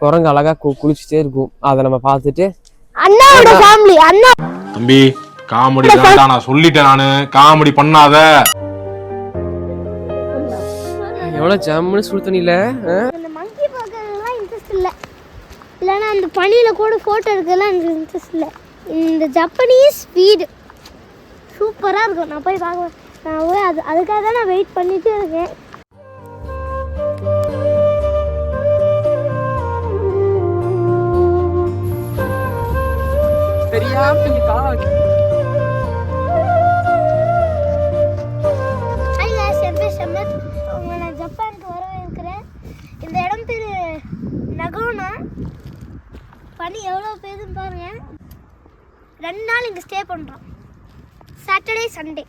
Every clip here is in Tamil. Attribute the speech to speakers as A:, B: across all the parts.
A: குரங்கு அழகா குளிச்சுட்டே இருக்கும். அதை நம்ம பார்த்துட்டு
B: அண்ணாவோட ஃபேமிலி அண்ணா
C: தம்பி காமெடி தான்டா நான் சொல்லிட்டேன். நானு காமெடி பண்ணாத.
A: எவ்வளவு ஜம்முன்னு சுடு தண்ணியில
B: அந்த மங்கி பார்க்கறதுலாம் இன்ட்ரெஸ்ட் இல்லை. இல்லைன்னா அந்த பனியில் கூட ஃபோட்டோ எடுக்கிறதுலாம் எனக்கு இன்ட்ரெஸ்ட் இல்லை. இந்த ஜப்பனீஸ் வீடு சூப்பராக இருக்கும். நான் போய் பார்க்குவேன். நான் போய் அதுக்காக தான் நான் வெயிட் பண்ணிகிட்டே இருக்கேன். நான் ஜப்பானுக்கு வரவேற்கிறேன். இந்த இடம் பேர் நகோனா. பனி எவ்வளோ பெய்யுதுன்னு பாருங்க. 2 நாள் இங்கே ஸ்டே பண்ணுறோம். Saturday Sunday.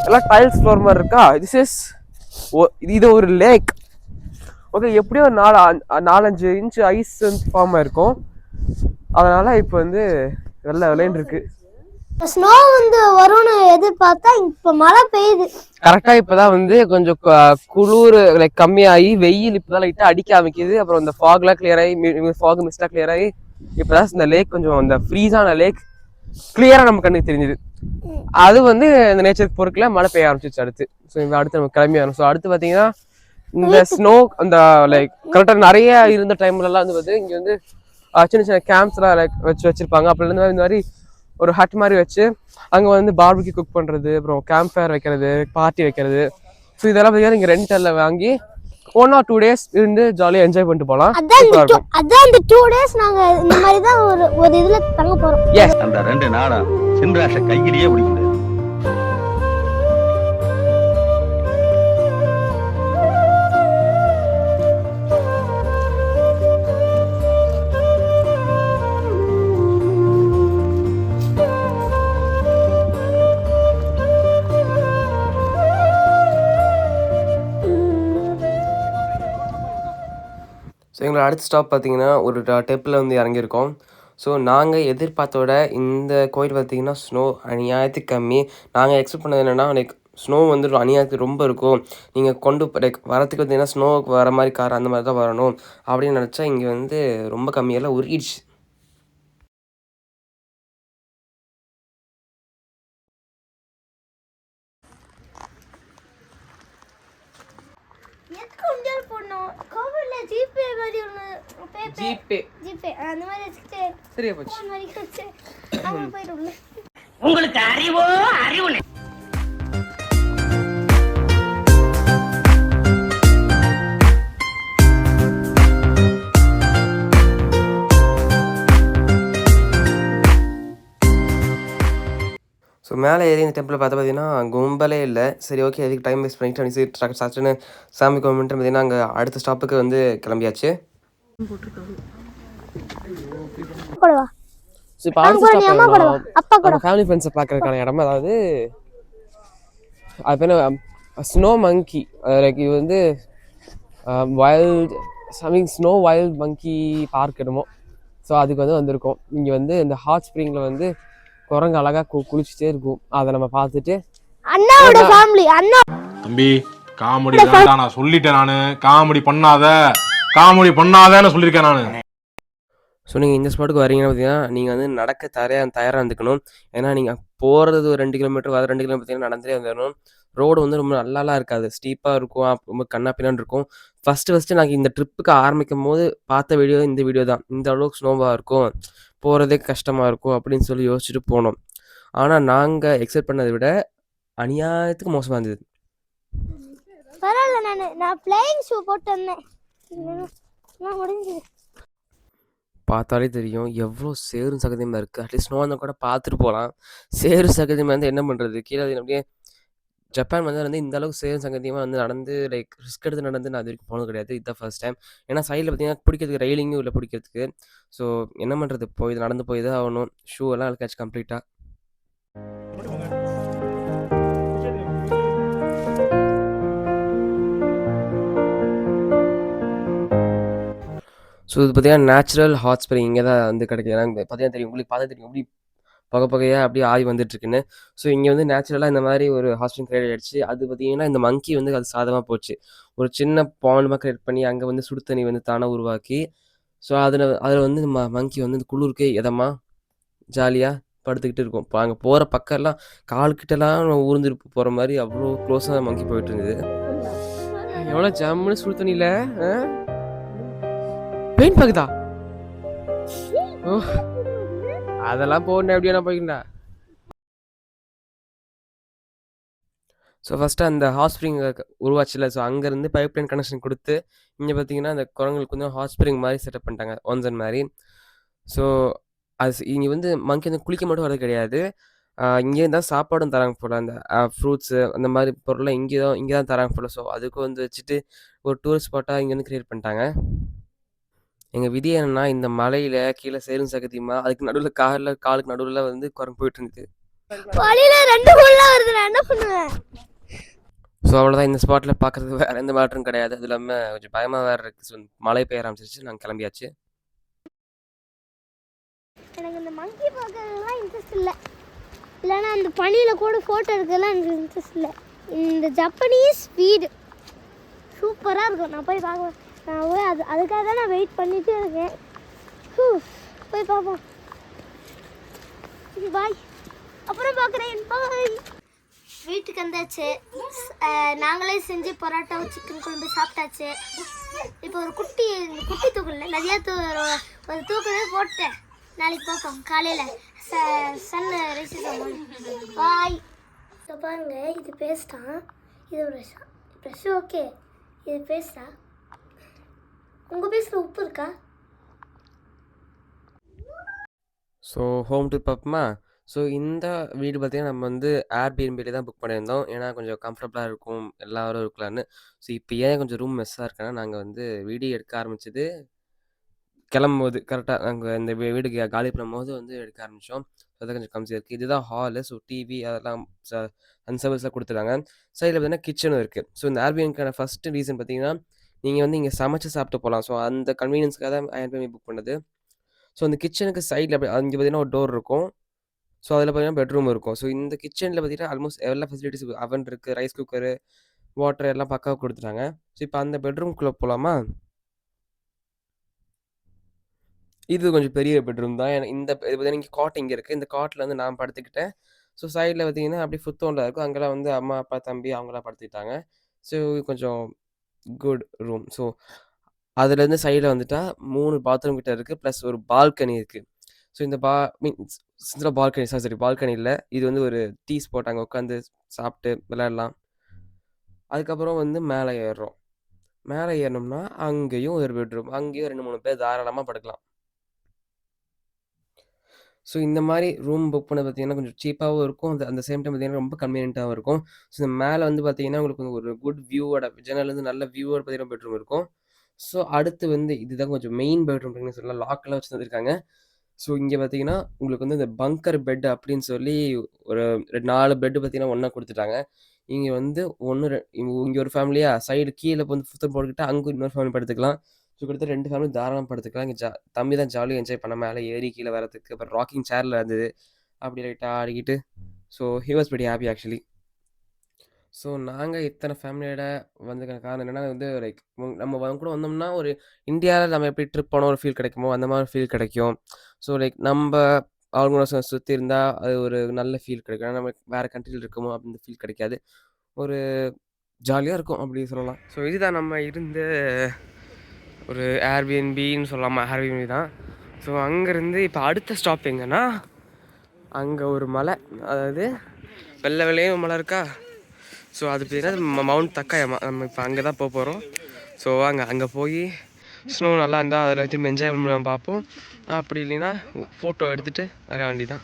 A: எல்லாம் டைல்ஸ் ஃப்ளோர் மாதிரி இருக்கா. இது ஒரு லேக். ஓகே, எப்படியும் ஒரு 4-5 இன்ச் ஐஸ் ஃபார்ம் ஆயிருக்கும். அதனால இப்போ வந்து வெள்ளை விளையாண்டு இருக்கு.
B: ஸ்னோ வந்து வரும்னு எதிர்பார்த்தா இப்போ மழை பெய்யுது.
A: கரெக்டா இப்பதான் வந்து கொஞ்சம் குளிர் லைக் கம்மியாகி வெயில் இப்பதான் லைட்டா அடிக்க ஆரம்பிக்குது. அப்புறம் இந்த ஃபாக்லாம் கிளியர் ஆகி ஃபாக் மிஸ்டா கிளியர் ஆகி இப்பதான் இந்த லேக் கொஞ்சம் அந்த ஃப்ரீஸான லேக் கிளியரா நம்ம கண்ணுக்கு தெரிஞ்சுது. அது வந்து இந்த நேச்சருக்கு பொறுக்கல மழை பெய்ய ஆரம்பிச்சிச்சு அடுத்து. ஸோ இந்த அடுத்து நம்ம கிளம்பி வரோம். ஸோ அடுத்து பார்த்தீங்கன்னா இந்த ஸ்னோ அந்த லைக் கரெக்டாக நிறைய இருந்த டைம்லலாம் வந்து இங்கே வந்து சின்ன சின்ன கேம்ப்ஸ்லாம் லைக் வச்சிருப்பாங்க. அப்புறம் இந்த மாதிரி ஒரு ஹட் மாதிரி வச்சு அங்கே வந்து பார்பிக்யூ குக் பண்ணுறது, அப்புறம் கேம்ப் ஃபயர் வைக்கிறது, பார்ட்டி வைக்கிறது. ஸோ இதெல்லாம் பார்த்தீங்கன்னா இங்கே ரெண்டலில் வாங்கி 1 or 2 days இருந்து ஜாலியாக என்ஜாய் பண்ணிட்டு போகலாம்.
B: அதான் இந்த 2 days நாங்கள் இந்த மாதிரி தான் ஒரு இதில் தங்க போகிறோம்.
D: எஸ், அந்த 2 நாளா சின்ராஷ கையிலேயே பிடிக்கல.
A: ஸோ எங்களோட அடுத்த ஸ்டாப் பார்த்தீங்கன்னா ஒரு டெம்பிளில் வந்து இறங்கியிருக்கோம். ஸோ நாங்கள் எதிர்பார்த்தோட இந்த கோயில் பார்த்தீங்கன்னா ஸ்னோ அநியாயத்துக்கு கம்மி. நாங்கள் எக்ஸ்பெக்ட் பண்ணது என்னென்னா லைக் ஸ்னோ வந்து அநியாயத்துக்கு ரொம்ப இருக்கும். நீங்கள் லைக் வரத்துக்கு பார்த்தீங்கன்னா ஸ்னோவுக்கு வர மாதிரி கார் அந்த மாதிரி தான் வரணும் அப்படின்னு நினச்சா இங்கே வந்து ரொம்ப கம்மியெல்லாம் உருகிடுச்சு.
E: உங்களுக்கு அறிவோ அறிவு.
A: ஸோ மேலே ஏறி இந்த டெம்பிளை பார்த்தீங்கன்னா கும்பலே இல்லை. சரி, ஓகே, அதுக்கு டைம் வேஸ்ட் பண்ணிட்டு சட்டுன்னு சாமி கும்பிட்டு பார்த்தீங்கன்னா அங்கே அடுத்த ஸ்டாப்புக்கு வந்து கிளம்பியாச்சு. ஸோ இப்போ அடுத்த ஃபேமிலி ஃப்ரெண்ட்ஸை பார்க்கறதுக்கான இடம். அதாவது அது பேர் ஸ்னோ மங்கி. லைக் இது வந்து வைல்ட் ஸ்னோ வைல்ட் மங்கி பார்க் என்னமோ. ஸோ அதுக்கு வந்து வந்திருக்கோம். இங்கே வந்து இந்த ஹாட் ஸ்ப்ரிங்கில் வந்து குரங்கு அழகா குளிச்சுட்டே இருக்கும். அதை நம்ம பார்த்துட்டு
B: அண்ணாவோட ஃபேமிலி அண்ணா.
C: தம்பி காமெடி தான்டா நான் சொல்லிட்டேன். நானு காமெடி பண்ணாதேன்னு சொல்லியிருக்கேன் நானு.
A: ஸோ நீங்கள் இந்த ஸ்பாட்டுக்கு வரீங்கன்னா பார்த்தீங்கன்னா நீங்கள் வந்து நடக்க தயாராக இருந்துக்கணும். ஏன்னா நீங்கள் போகிறது ஒரு 2 கிலோமீட்டர், வர 2 கிலோமீட்டர் பார்த்தீங்கன்னா நடந்தே வந்துடணும். ரோடு வந்து ரொம்ப நல்லாலாம் இருக்காது, ஸ்டீப்பாக இருக்கும், ரொம்ப கண்ணாப்பினான்னு இருக்கும். ஃபஸ்ட்டு நாங்கள் இந்த ட்ரிப்புக்கு ஆரம்பிக்கும் போது பார்த்த வீடியோ இந்த வீடியோ தான். இந்த அளவுக்கு ஸ்னோவாக இருக்கும், போகிறதே கஷ்டமாக இருக்கும் அப்படின்னு சொல்லி யோசிச்சுட்டு போனோம். ஆனால் நாங்கள் எக்ஸ்பெக்ட் பண்ணதை விட அநியாயத்துக்கு மோசமாக இருந்தது.
B: பரவாயில்ல, நான் ஃப்ளையிங் ஷூ போட்டு வந்தேன். முடிஞ்சது.
A: பார்த்தாலே தெரியும் எவ்வளோ சேரும் சகதியமாக இருக்குது. அட்லீஸ்ட் ஸ்னோ வந்தால் கூட பார்த்துட்டு போகலாம். சேரும் சகதியமாக வந்து என்ன பண்ணுறது, கீழே அப்படியே ஜப்பான் வந்து இந்த அளவுக்கு சேரும் சகதியமாக வந்து நடந்து லைக் ரிஸ்க் எடுத்து நடந்து நான் அது வரைக்கும் போனது கிடையாது. இதுதான் ஃபர்ஸ்ட் டைம். ஏன்னா சைடில் பார்த்தீங்கன்னா பிடிக்கிறதுக்கு ரெயிலிங்கும் இல்லை பிடிக்கிறதுக்கு. ஸோ என்ன பண்ணுறது, போய் நடந்து போய் தான் ஆகணும். ஷூ எல்லாம் அழுக்காச்சு கம்ப்ளீட்டாக. ஸோ இது பார்த்தீங்கன்னா நேச்சுரல் ஹாட் ஸ்ப்ரிங் இங்கே தான் வந்து கிடைக்கும். ஏன்னா பார்த்தீங்கன்னா தெரியும், உங்களுக்கு பார்த்தா தெரியும் எப்படி புகை புகையா அப்படியே ஆவி வந்துட்டுருக்குன்னு. ஸோ இங்கே வந்து நேச்சுரலாக இந்த மாதிரி ஒரு ஹாட் ஸ்ப்ரிங் கிரியேட் ஆயிடுச்சு. அது பார்த்தீங்கன்னா இந்த மங்கி வந்து அது சாதமாக போச்சு. ஒரு சின்ன பாண்ட் கிரியேட் பண்ணி அங்கே வந்து சுடு தண்ணி வந்து தானாக உருவாக்கி, ஸோ அதில் வந்து மங்கி வந்து இந்த குளிருக்கு இதமா ஜாலியாக படுத்துக்கிட்டு இருக்கும். இப்போ அங்கே போகிற பக்கம்லாம் கால்கிட்டலாம் ஊர்ந்துட்டு போகிற மாதிரி அவ்வளோ க்ளோஸாக மங்கி போயிட்டு இருந்தது. எவ்வளோ ஜம்முன்னு சுடு தண்ணியில் பெயின் பாக்குதா? ஓ, அதெல்லாம் போகணும் எப்படியா நான் போய்க்கிண்டா. ஸோ ஃபஸ்ட்டு அந்த ஹாட் ஸ்ப்ரிங் உருவாச்சுல, ஸோ அங்கேருந்து பைப் லைன் கனெக்ஷன் கொடுத்து இங்கே பார்த்தீங்கன்னா அந்த குரங்களுக்கு வந்து ஹாட் ஸ்ப்ரிங் மாதிரி செட்டப் பண்ணிட்டாங்க, ஒன்சன் மாதிரி. ஸோ அது இங்கே வந்து மங்கி வந்து குளிக்க மட்டும் வரது கிடையாது, இங்கே தான் சாப்பாடும் தராங்க போல். அந்த ஃப்ரூட்ஸு அந்த மாதிரி பொருள்லாம் இங்கே தான் தராங்க போல். ஸோ அதுக்கு வந்து வச்சுட்டு ஒரு டூரிஸ்ட் ஸ்பாட்டாக இங்கே வந்து க்ரியேட் பண்ணிட்டாங்க. எங்கள் விதி என்னன்னா, இந்த மலையில் கீழே சேரும் சகதியுமா அதுக்கு நடுவில் காலுக்கு நடுவில் வந்து குரங்கு போயிட்டு இருந்தது.
B: வழியில 2 முள்ள வருது, நான் என்ன பண்ணுவேன்?
A: ஸோ அவ்வளோதான், இந்த ஸ்பாட்டில் பார்க்குறதுக்கு வேறு எந்த மேட்டரும் கிடையாது. அது இல்லாமல் கொஞ்சம் பயமாக வேறு இருக்குது. ஸோ மழை பெய்ய ஆரம்பிச்சிருச்சு, நாங்கள் கிளம்பியாச்சு.
B: எனக்கு இந்த மங்கி பார்க்கறதுலாம் இன்ட்ரெஸ்ட் இல்லை, இல்லைன்னா அந்த பனியில் கூட ஃபோட்டோ எடுக்கிறதுலாம் எனக்கு இன்ட்ரெஸ்ட் இல்லை. இந்த ஜப்பனீஸ் வீடு சூப்பராக இருக்கும், நான் போய் பார்க்குவேன். நான் போய் அதுக்காக தான் நான் வெயிட் பண்ணிகிட்டே இருக்கேன். போய் பார்ப்போம். பாய், அப்புறம் பார்க்குறேன். பாய். வீட்டுக்கு வந்தாச்சு. நாங்களே செஞ்சு பரோட்டாவும் சிக்கன் குழம்பு சாப்பிட்டாச்சு. இப்போ ஒரு குட்டி தூக்கல நிறையா ஒரு தூக்கவே போட்டேன். நாளைக்கு பார்ப்போம் காலையில் சன் ரைஸ். பாய். இப்போ பாருங்க, இது பேஸ்டா, இது ப்ரெஷ். ஓகே, இது பேஸ்டா. உங்கள் பேஸ்டில் உப்பு இருக்கா?
A: ஸோ ஹோம் டூர் பார்ப்போமா? ஸோ இந்த வீடு பார்த்தீங்கன்னா நம்ம வந்து ஏர்பிஎன்பியில் தான் புக் பண்ணியிருந்தோம், ஏன்னா கொஞ்சம் கம்ஃபர்டபுளாக இருக்கும் எல்லாரும் இருக்கலான்னு. ஸோ இப்போ ஏன் கொஞ்சம் ரூம் மெஸ்ஸாக இருக்குன்னா, நாங்கள் வந்து வீடியோ எடுக்க ஆரம்பிச்சது கிளம்பும்போது கரெக்டாக நாங்கள் இந்த வீடுக்கு காலி பண்ணும்போது வந்து எடுக்க ஆரம்பித்தோம். ஸோ அது கொஞ்சம் கம்மியாக இருக்குது. இதுதான் ஹாலு. ஸோ டிவி அதெல்லாம் அந்த சர்வீஸ்லாம் கொடுத்துருக்காங்க. சைடில் பார்த்தீங்கன்னா கிச்சனும் இருக்குது. ஸோ இந்த ஏர்பிஎன்பிக்கான ஃபஸ்ட்டு ரீசன் பார்த்தீங்கன்னா, நீங்கள் வந்து இங்கே சமைச்சு சாப்பிட்டு போகலாம். ஸோ அந்த கன்வீனியன்ஸ்க்காக தான் ஏர்பிஎன்பி புக் பண்ணது. ஸோ அந்த கிச்சனுக்கு சைடில் அப்படி அங்கே பார்த்தீங்கன்னா ஒரு டோர் இருக்கும். ஸோ அதில் பார்த்தீங்கன்னா பெட்ரூம் இருக்கும். ஸோ இந்த கிச்சனில் பார்த்தீங்கன்னா ஆல்மோஸ்ட் எல்லா ஃபெசிலிட்டிஸ், அவன் இருக்குது, ரைஸ் குக்கரு, வாட்டர் எல்லாம் பக்காவாக கொடுத்துட்டாங்க. ஸோ இப்போ அந்த பெட்ரூம்குள்ளே போகலாமா? இது கொஞ்சம் பெரிய பெட்ரூம் தான். ஏன்னா இது பார்த்தீங்கன்னா இங்கே காட் இங்கே இருக்குது. இந்த காட்டில் வந்து நான் படுத்துக்கிட்டேன். ஸோ சைடில் பார்த்தீங்கன்னா அப்படியே ஃபுத்தோண்டில் இருக்கும், அங்கெல்லாம் வந்து அம்மா அப்பா தம்பி அவங்களாம் படுத்துக்கிட்டாங்க. ஸோ கொஞ்சம் குட் ரூம். ஸோ அதுலேருந்து சைடில் வந்துட்டா 3 பாத்ரூம் கிட்ட இருக்குது, ப்ளஸ் ஒரு பால்கனி இருக்குது. ஸோ இந்த பால்கனி சாரி பால்கனி இல்லை, இது வந்து ஒரு டீ ஸ்பாட், அங்கே உட்காந்து சாப்பிட்டு விளையாடலாம். அதுக்கப்புறம் வந்து மேலே ஏறுறோம். மேலே ஏறினோம்னா அங்கேயும் ஒரு பெட்ரூம், அங்கேயும் 2-3 பேர் தாராளமாக படுக்கலாம். ஸோ இந்த மாதிரி ரூம் புக் பண்ண பார்த்தீங்கன்னா கொஞ்சம் சீப்பாகவும் இருக்கும், அந்த சேம் டைம் பார்த்தீங்கன்னா ரொம்ப கன்வீனியன்ட்டாகவும் இருக்கும். ஸோ இந்த மேலே வந்து பார்த்தீங்கன்னா உங்களுக்கு ஒரு குட் வியூவோட, ஜன்னல்லேருந்து நல்ல வியூவோட பார்த்தீங்கன்னா பெட்ரூம் இருக்கும். ஸோ அடுத்து வந்து இதுதான் கொஞ்சம் மெயின் பெட்ரூம் சொல்லலாம், லாக்கெல்லாம் வச்சு தந்துருக்காங்க. ஸோ இங்கே பார்த்தீங்கன்னா உங்களுக்கு வந்து இந்த பங்கர் பெட் அப்படின்னு சொல்லி ஒரு 4 பெட்டு பார்த்தீங்கன்னா ஒன்றா கொடுத்துட்டாங்க. இங்கே வந்து இங்கே ஒரு ஃபேமிலியாக சைடு கீழே வந்து புத்தம் போட்டுக்கிட்டு அங்கே இன்னொரு ஃபேமிலி படுத்துக்கலாம். ஸோ கிட்டத்தட்ட 2 ஃபேமிலி தாராளமாக படுத்துக்கலாம். இங்கே தம்பி தான் ஜாலியாக என்ஜாய் பண்ண மேலே ஏறி கீழே வரதுக்கு. அப்புறம் ராக்கிங் சேரில் இருந்தது, அப்படி லைட்டாக ஆடிக்கிட்டு. So he was very happy actually. So நாங்கள் இத்தனை ஃபேமிலியோட வந்ததுக்கான காரணம் என்னென்னா வந்து லைக் நம்ம கூட வந்தோம்னா ஒரு இந்தியாவில் நம்ம எப்படி ட்ரிப் போனோம் ஒரு ஃபீல் கிடைக்குமோ அந்த மாதிரி ஃபீல் கிடைக்கும். ஸோ லைக் நம்ம அவங்களோட சுற்றி இருந்தால் அது ஒரு நல்ல ஃபீல் கிடைக்கும். ஏன்னா நம்ம வேறு கண்ட்ரியில் இருக்கோமோ அப்படின்னு ஃபீல் கிடைக்காது, ஒரு ஜாலியாக இருக்கும் அப்படி சொல்லலாம். ஸோ இதுதான் நம்ம இருந்த ஒரு ஏர்பிஎன்பின்னு சொல்லலாமா, ஏர்பிஎன்பி தான். ஸோ அங்கேருந்து இப்போ அடுத்த ஸ்டாப் எங்கன்னா, அங்கே ஒரு மலை, அதாவது வெள்ளை வெள்ளையும் மலை இருக்கா. ஸோ அது பார்த்தீங்கன்னா மவுண்ட் தக்காயமா, நம்ம இப்போ அங்கே தான் போக போகிறோம். ஸோ அங்கே போய் ஸ்னோ நல்லா இருந்தால் அதில் திரும்ப என்ஜாய் பண்ண பார்ப்போம். அப்படி இல்லைன்னா ஃபோட்டோ எடுத்துகிட்டு வர வேண்டி தான்.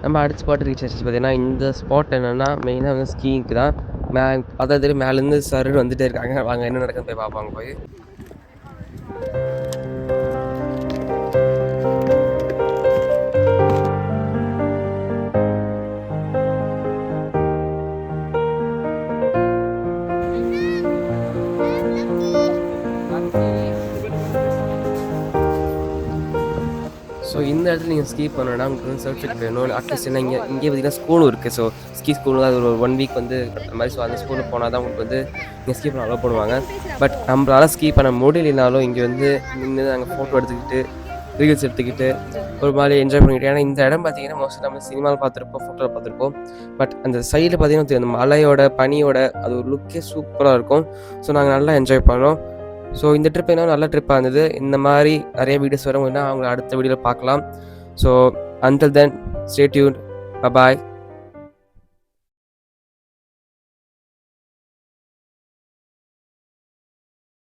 A: நம்ம அடுத்த ஸ்பாட் ரீச் ஆச்சு. பார்த்தீங்கன்னா இந்த ஸ்பாட் என்னென்னா மெயினாக வந்து ஸ்கீயிங்க்கு தான். அதாவது மேலேருந்து சரு வந்துகிட்டே இருக்காங்க. வாங்க என்ன நடக்குதுன்னு போய் பார்ப்பாங்க போய். ஸோ இந்த இடத்துல நீங்கள் ஸ்கீ பண்ணணும்னா உங்களுக்கு வந்து சர்டிஃபிகேட் வேணும். அட்லீஸ்ட் என்ன இங்கே பார்த்தீங்கன்னா ஸ்கூலும் இருக்குது. ஸோ ஸ்கீ ஸ்கூலில் அது ஒரு 1 வீக் வந்து அந்த மாதிரி. ஸோ அந்த ஸ்கூலுக்கு போனால் தான் உங்களுக்கு வந்து இங்கே ஸ்கீ பண்ண அலோவ் பண்ணுவாங்க. பட் நம்மளால் ஸ்கீ பண்ண முடியலனாலும் இங்கே வந்து நின்று நாங்கள் ஃபோட்டோ எடுத்துக்கிட்டு ரீல்ஸ் எடுத்துக்கிட்டு ஒரு மாதிரி என்ஜாய் பண்ணிக்கிட்டு. ஏன்னா இந்த இடம் பார்த்தீங்கன்னா மோஸ்ட்லி நம்ம சினிமாவில் பார்த்துருப்போம், ஃபோட்டோவில் பார்த்துருப்போம். பட் அந்த சைடில் பார்த்தீங்கன்னா அந்த மலையோட பனியோட அது ஒரு லுக்கே சூப்பராக இருக்கும். ஸோ நாங்கள் நல்லா என்ஜாய் பண்ணோம். ஸோ இந்த ட்ரிப் என்ன நல்ல ட்ரிப்பாக இருந்தது. இந்த மாதிரி நிறைய வீடியோஸ் வரவங்கன்னா அவங்கள அடுத்த வீடியோவில் பார்க்கலாம். So until then stay tuned. Bye bye.